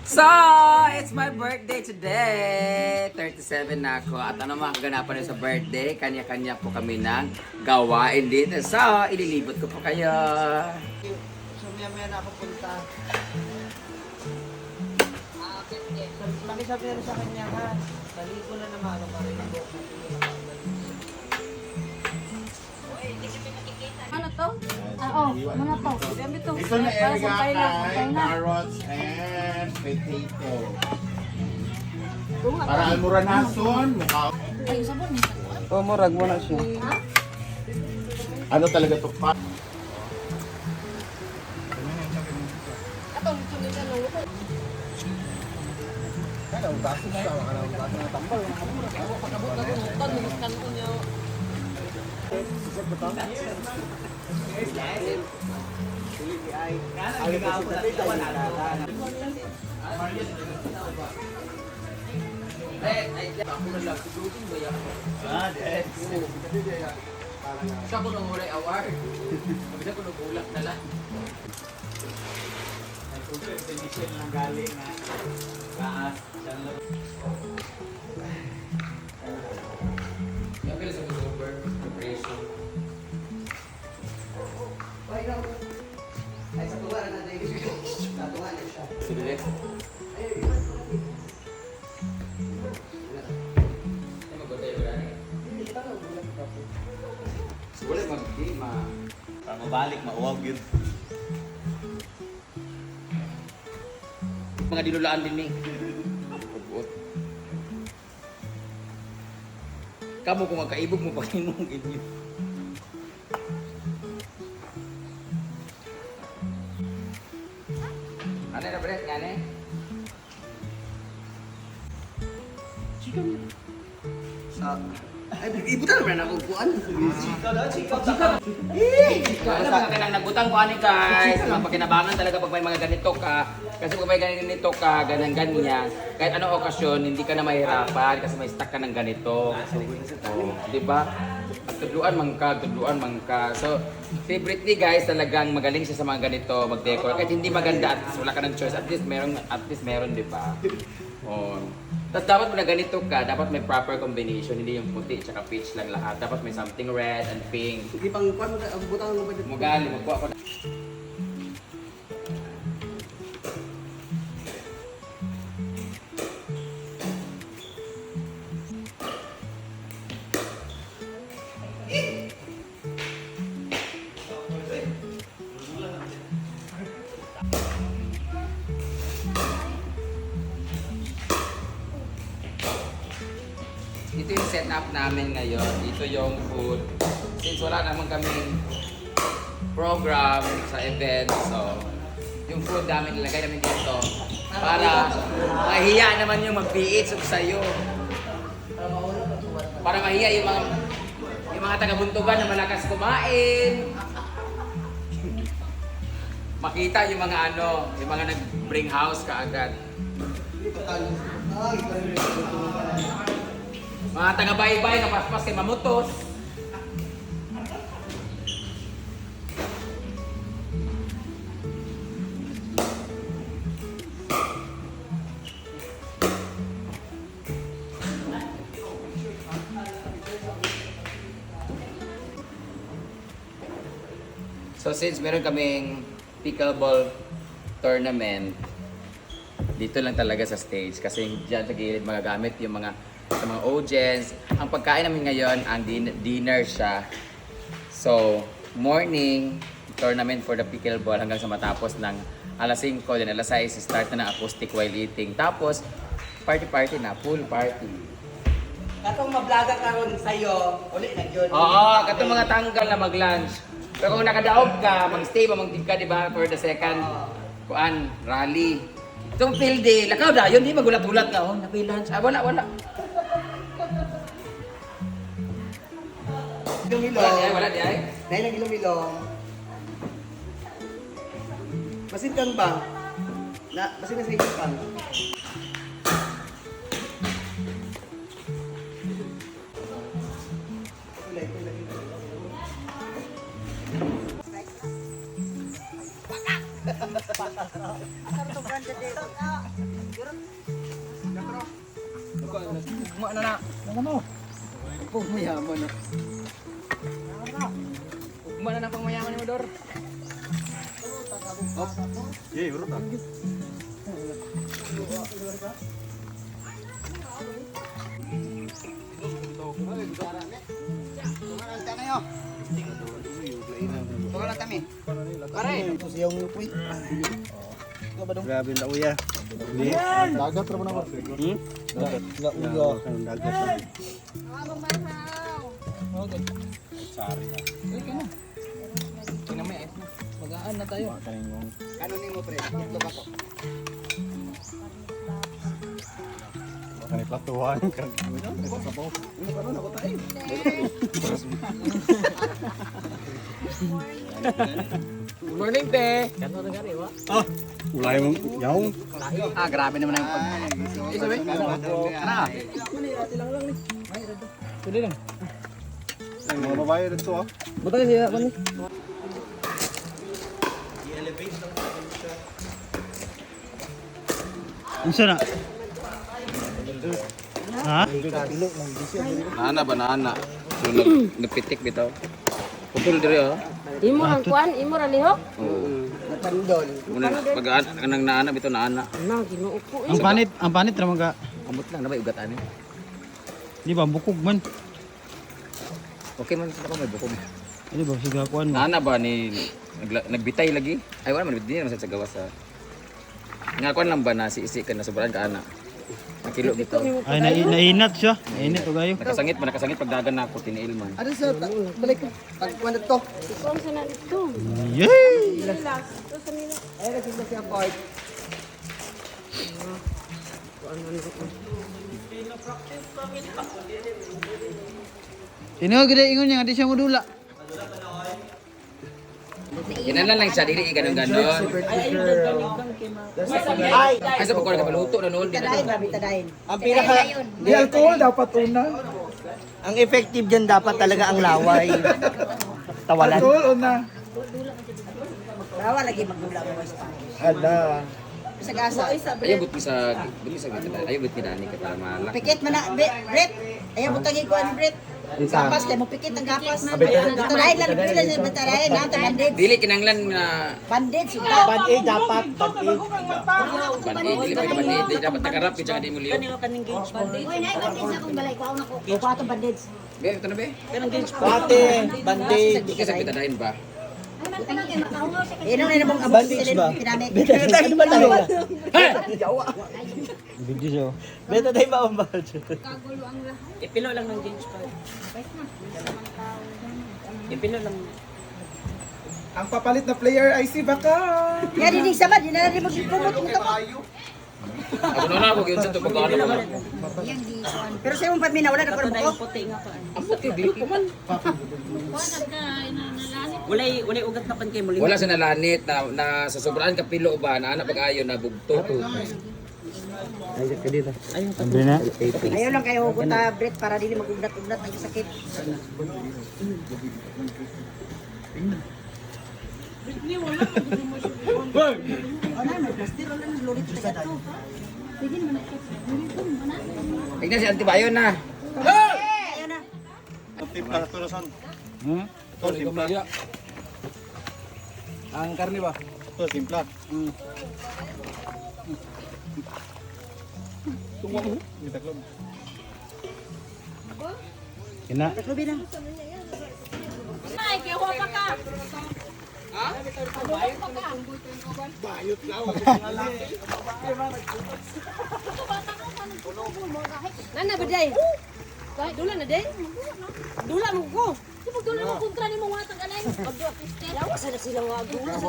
So, it's my birthday today. 37 na ako. At ano mga kaganapan sa birthday, kanya-kanya po kami ng gawain dito. So, ililibot ko po kayo. So, maya-maya na ako punta. Makisabi na rin sa kanya ha. Baligo na naman ako para yung buhok natin. Ano to? Oo, mga to. Sabi to. Ito na Para area sa pailan, kay pailan. carrots and potato. Para almuranason, mukha. Ay, sabon eh. Oh, murag mo na siya. Ano talaga to pa? Siya ko nang ulay award. Sabi ko nagulak na lang. Sabi sa super preparation. Ay, sa tuwa na natin. Natuwa na siya. Sige. Wala mag-game Mabalik, mauwag yun. mga dinulaan din ni. Kamu kung magkaibog mo pa kinong inyo. Ano na Brett? Ngane? Ay, ibutan naman ako kuan. Ano mga kanang nagbutang ko ani guys, mapakinabangan talaga pag may mga ganito ka. Kasi pag may ganito ka, ganyan, kahit anong okasyon, hindi ka na mahirapan kasi may stock ka ng ganito. Oh, di ba? Tudluan man ka. So, favorite ni guys, talagang magaling siya sa mga ganito, mag-decor. Kahit hindi maganda, at least wala ka ng choice, at least meron, di ba? Oh. Tapos dapat mo na ganito ka, dapat may proper combination, hindi yung puti at peach lang lahat. Dapat may something red and pink. Sige pang kuan mo ang butang mo ba dito? Mugali, magkuha ko na. Ito yung setup namin ngayon. Ito yung food. Since wala naman kaming program sa event, so yung food namin nilagay namin dito para mahiya naman yung mag-PH sa'yo. Para mahiya yung mga taga-buntugan na malakas kumain. Makita yung mga yung mga nag-bring house kaagad. Mga taga-baybay na paspas kay mamutos. So since meron kaming pickleball tournament, dito lang talaga sa stage kasi diyan sa gilid magagamit yung mga sa mga audience. Ang pagkain namin ngayon, ang dinner siya. So, morning, tournament for the pickleball hanggang sa matapos ng alas 5, then alas 6, start na ng acoustic while eating. Tapos, party na, full party. Katong mablaga karon sa'yo, ulit na yun. Oo, katong mga tanggal na mag-lunch. Pero kung nakadaog ka, mag-stay, mamangtib ka, di ba, for the second rally. Itong field day, lakaw da, yun, di magulat-gulat ka, napay-lunch. Wala. Ilong-ilong. Wala di ay. Dahil ang ilong-ilong. Masin kang ba? Masin na sa iyo kang. Kulay. Ano na? Ano? Pangmayaman na. Ugma na ng pangmayaman ni Modor. Yey, bro. Grabe na uya. Dagat ra mo na ba? Dagat na uya. Dagat. Tingnan mo yan. Magaan na tayo. Ano ni mo pre? Ito ba ko? Kanay platuhan kag Good morning, te. ulay mo yaong. Grabe naman ang pag... Sabi? Ano? Tuloy lang. Mga babae dito ah. Butang siya, man. Unsa na? Ha? Nana ba nana? So nagpitik bitaw. Putol diri oh. Imo ang kuan, imo ra lihok. Natandol. Muna pag anang naana bitaw naana. Nang Ginoo ko. Ang panit ra mga Amot lang na ba ugat ani? di ba bukog man. Okay man sa may bukom. Di ba siga kuan mo. Naana ba ni nagbitay lagi? Ay wala man bitay naman sa gawas sa. Nga kuan lang ba na si isi ka na sobrang ka ana. Nakilo bitaw. Ay nainat siya. Nainat o gayo. Nakasangit pag dagan na ako tiniil man. Ano sa balik ko? Pagkuan to. Ikaw sa na dito. Yay! Ay kasi si Akoy. Sino gede ingon niya di siya modula. Kinalan lang siya dili ganun ganon. Ay sa pagkuha ka paluto na noon din. Bitadain. Ang pinaka di alcohol dapat una. Ang effective diyan dapat talaga ang laway. Tawalan. Alcohol una. Rawa lagi magdula mo sa Hala. Sa gasa. Ayaw but sa ayaw but kinani ka para malak. Pikit man na, Brett. Ayaw mo tagi ko ani Brett. Gapas kay mo pikit ang gapas. Bitadain lang pila sa bitadain na bandage. Dili kinanglan na Bandage suda. Band-aid dapat, band-aid. dili pa man di dapat nakarap kita di mo liyo. Uy, nay bandage akong balay ko na ko. Ko ato bandage. Be ito na be. Pate, band-aid. Di ka sa pitadain ba? Ino na mong Bandage ba? pinamit. Ano ba tayo? Video siya. Beta tayo ba ang budget? Ipilo lang ng gauge pad. Ipilo lang. Ang papalit na player ay si Baka. Ya di sama di na rin mo promote mo to. Ako na ako gyud sa to pag-ano ka. Pero sa imong pamina wala na Kato na ko. yung puti nga pa. Ang puti dili ko man. Walay ugat na pan kay mo. Wala sa nalanit na sa sobraan ka pilo ba na anak pag-ayo na bugto. Sabi na. Ayaw lang kayo hugot Brett para dili magugnat-ugnat ang sakit. Tignan si Antibayon na. Timpla turasan. Hmm? Timpla. Ang karne ba? To timpla. Kina. Taklubi na. Nay, kaya wa pa ka. Nana ba day? Kahit dula na day? Dula mo ko. Di mo dula mo kontra ni mo watang alay. Abdo, Lawas na sila nga. Dula sa